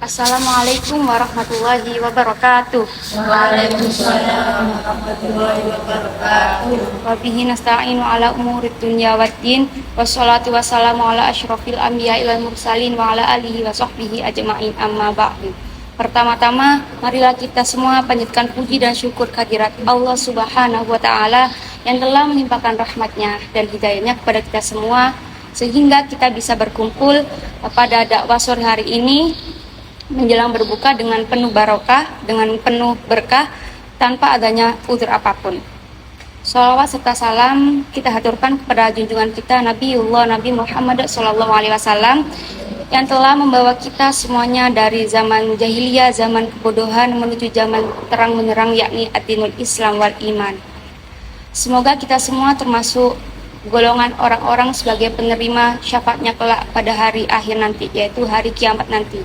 Assalamualaikum warahmatullahi wabarakatuh. Waalaikumsalam warahmatullahi wabarakatuh. Wabihi nasta'inu ala umurid dunya waddin. Wassalatu wassalamu ala asyrafil anbiya wal mursalin wa ala alihi wa sahbihi ajma'in, amma ba'du. Pertama-tama, marilah kita semua panjatkan puji dan syukur kehadirat Allah Subhanahu wa Ta'ala yang telah melimpahkan rahmatnya dan hidayahnya kepada kita semua, sehingga kita bisa berkumpul pada dakwah sore hari ini menjelang berbuka dengan penuh barokah, dengan penuh berkah, tanpa adanya uzur apapun. Shalawat serta salam kita haturkan kepada junjungan kita Nabi Muhammad SAW yang telah membawa kita semuanya dari zaman jahiliyah, zaman kebodohan menuju zaman terang menerang, yakni ad-dinul Islam wal iman. Semoga kita semua termasuk golongan orang-orang sebagai penerima syafaatnya kelak pada hari akhir nanti, yaitu hari kiamat nanti.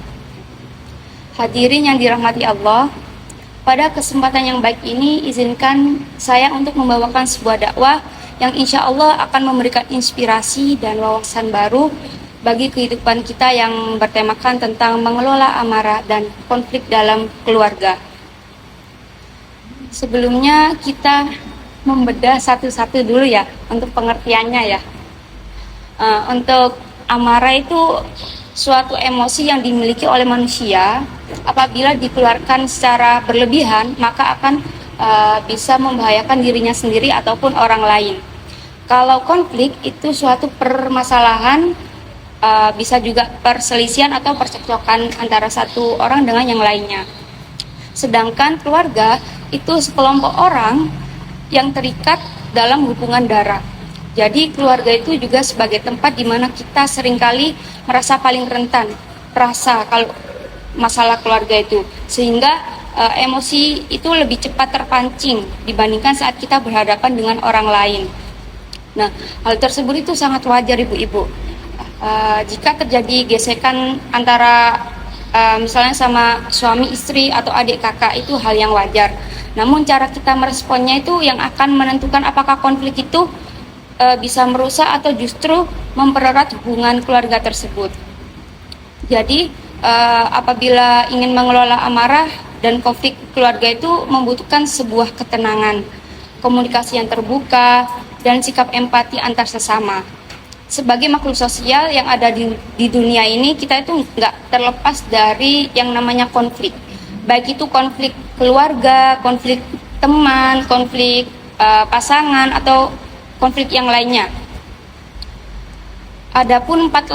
Hadirin yang dirahmati Allah, pada kesempatan yang baik ini izinkan saya untuk membawakan sebuah dakwah yang insya Allah akan memberikan inspirasi dan wawasan baru bagi kehidupan kita yang bertemakan tentang mengelola amarah dan konflik dalam keluarga. Sebelumnya kita membedah satu-satu dulu ya untuk pengertiannya ya. Untuk amarah itu suatu emosi yang dimiliki oleh manusia. Apabila dikeluarkan secara berlebihan, maka akan bisa membahayakan dirinya sendiri ataupun orang lain. Kalau konflik itu suatu permasalahan, bisa juga perselisihan atau percekcokan antara satu orang dengan yang lainnya. Sedangkan keluarga itu sekelompok orang yang terikat dalam hubungan darah. Jadi keluarga itu juga sebagai tempat di mana kita seringkali merasa paling rentan rasa kalau masalah keluarga itu, sehingga emosi itu lebih cepat terpancing dibandingkan saat kita berhadapan dengan orang lain. Nah, hal tersebut itu sangat wajar ibu-ibu. Jika terjadi gesekan antara misalnya sama suami istri atau adik kakak, itu hal yang wajar. Namun cara kita meresponnya itu yang akan menentukan apakah konflik itu bisa merusak atau justru mempererat hubungan keluarga tersebut. Jadi apabila ingin mengelola amarah dan konflik keluarga itu membutuhkan sebuah ketenangan, komunikasi yang terbuka, dan sikap empati antar sesama. Sebagai makhluk sosial yang ada di dunia ini, kita itu nggak terlepas dari yang namanya konflik. Baik itu konflik keluarga, konflik teman, konflik pasangan, atau konflik yang lainnya. Adapun empat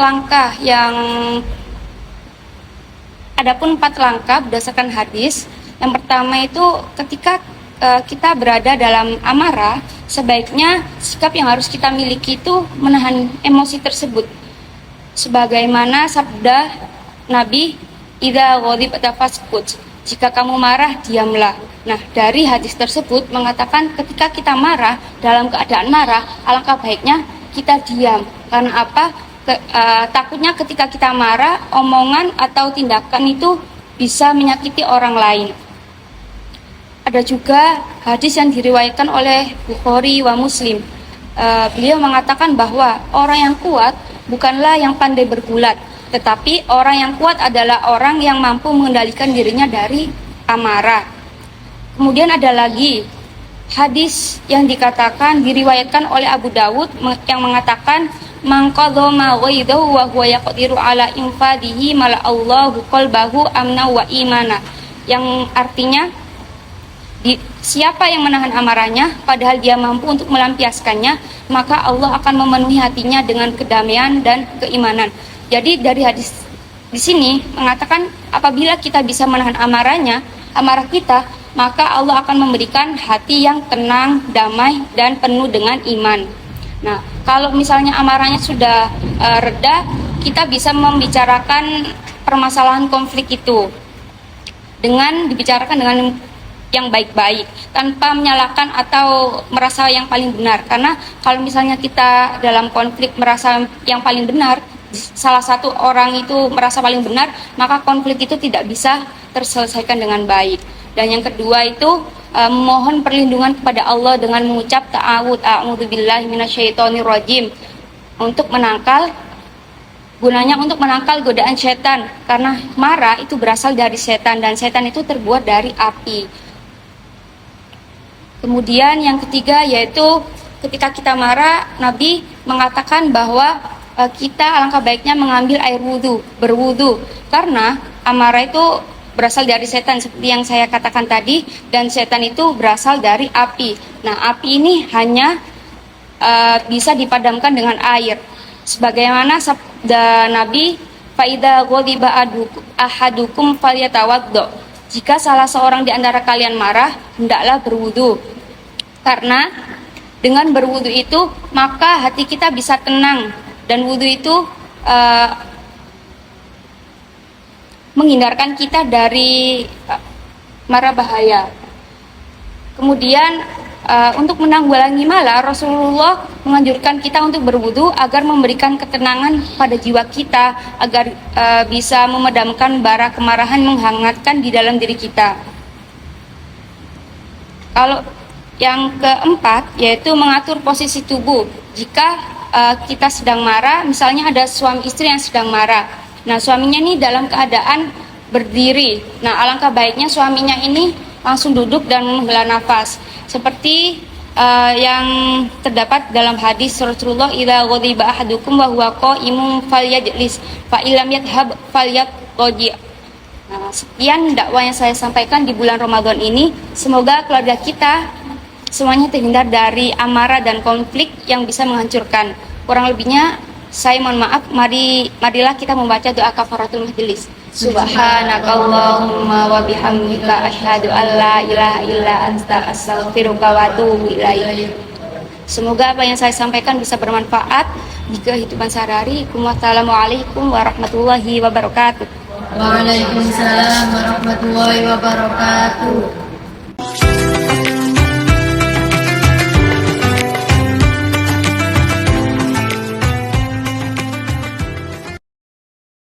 langkah berdasarkan hadis. Yang pertama itu ketika kita berada dalam amarah, sebaiknya sikap yang harus kita miliki itu menahan emosi tersebut. Sebagaimana sabda Nabi, "Idza ghadibta faskut." Jika kamu marah, diamlah. Nah, dari hadis tersebut mengatakan ketika kita marah, dalam keadaan marah, alangkah baiknya kita diam. Karena apa? Takutnya ketika kita marah, omongan atau tindakan itu bisa menyakiti orang lain. Ada juga hadis yang diriwayatkan oleh Bukhari wa Muslim. Beliau mengatakan bahwa orang yang kuat bukanlah yang pandai bergulat, tetapi orang yang kuat adalah orang yang mampu mengendalikan dirinya dari amarah. Kemudian ada lagi hadis yang diriwayatkan oleh Abu Dawud yang mengatakan, "Man qadama ghaidahu wa huwa yaqdiru ala infadihi mala Allahu qalbahu amna wa imana." Yang artinya siapa yang menahan amarahnya padahal dia mampu untuk melampiaskannya, maka Allah akan memenuhi hatinya dengan kedamaian dan keimanan. Jadi dari hadis di sini mengatakan apabila kita bisa menahan amarah kita, maka Allah akan memberikan hati yang tenang, damai, dan penuh dengan iman. Nah, kalau misalnya amarahnya sudah reda, kita bisa membicarakan permasalahan konflik itu dengan dibicarakan dengan yang baik-baik, tanpa menyalahkan atau merasa yang paling benar. Karena kalau misalnya kita dalam konflik merasa yang paling benar, salah satu orang itu merasa paling benar, maka konflik itu tidak bisa terselesaikan dengan baik. Dan yang kedua itu mohon perlindungan kepada Allah dengan mengucap ta'awud, a'udzubillahi minasyaitonirrajim, untuk menangkal gunanya untuk menangkal godaan setan, karena marah itu berasal dari setan dan setan itu terbuat dari api. Kemudian yang ketiga yaitu ketika kita marah, Nabi mengatakan bahwa kita alangkah baiknya mengambil air wudhu, berwudhu, karena amarah itu berasal dari setan seperti yang saya katakan tadi, dan setan itu berasal dari api. Nah, api ini hanya bisa dipadamkan dengan air. Sebagaimana sabda Nabi, faida ghadiba ahadukum falyatawaddo. Jika salah seorang di antara kalian marah, hendaklah berwudu. Karena dengan berwudu itu maka hati kita bisa tenang, dan wudu itu menghindarkan kita dari mara bahaya. Kemudian untuk menanggulangi malah, Rasulullah menganjurkan kita untuk berwudu agar memberikan ketenangan pada jiwa kita, agar bisa memadamkan bara kemarahan, menghangatkan di dalam diri kita. Kalau yang keempat yaitu mengatur posisi tubuh. Jika kita sedang marah, misalnya ada suami istri yang sedang marah, nah suaminya ini dalam keadaan berdiri, nah alangkah baiknya suaminya ini langsung duduk dan menghela nafas, seperti yang terdapat dalam hadis Rasulullah, idza ghadiba ahadukum wa huwa qa'imun falyajlis fa illam yadhhab falyaqdi. Nah, sekian dakwah yang saya sampaikan di bulan Ramadan ini. Semoga keluarga kita semuanya terhindar dari amarah dan konflik yang bisa menghancurkan. Kurang lebihnya saya mohon maaf. Marilah kita membaca doa kafaratul majelis. Subhanakallahumma wa bihamdika asyhadu an la ilaha illa anta astaghfiruka wa atubu ilaik. Semoga apa yang saya sampaikan bisa bermanfaat di kehidupan sehari-hari. Wassalamualaikum warahmatullahi wabarakatuh. Waalaikumsalam warahmatullahi wabarakatuh.